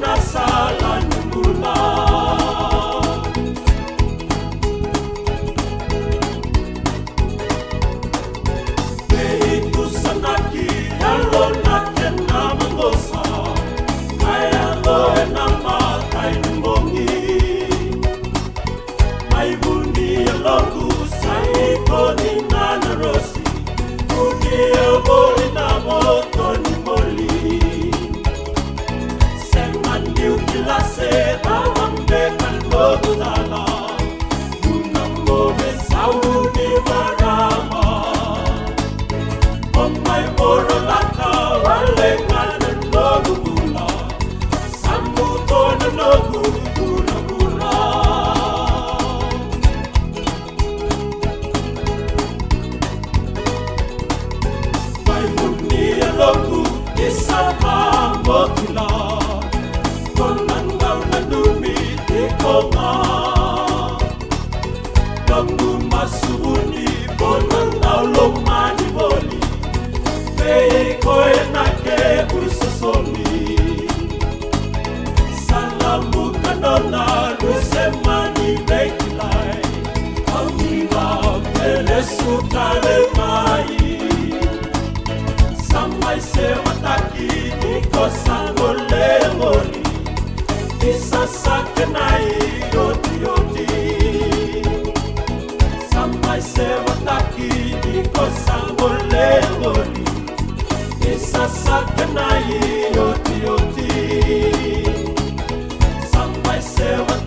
nasala nyumbula. Behitu sanaki yalo nakena mangosa, kaya lo enama kai numbongi. Mai buni yalogu sai koni nana rosi, buni yaboli namo toni moli. Kilase awambe kalbogu dala, unambo be saudi marama. Omai orolaka wale kanan logu bula, samu tona logu bula bula. Mai muni logu isama mokila. Bangu masuni bonang daulong mani boli, pei koe nake ususomi. Salamu kanona lusemani bekilai, amina pele sukale mai. Samai sewataki niko sangole ngoli, isa sakenai yoti yoti. Sampai sewataki niko sangole ngoli, isa sakenai yoti yoti. Sampai sewataki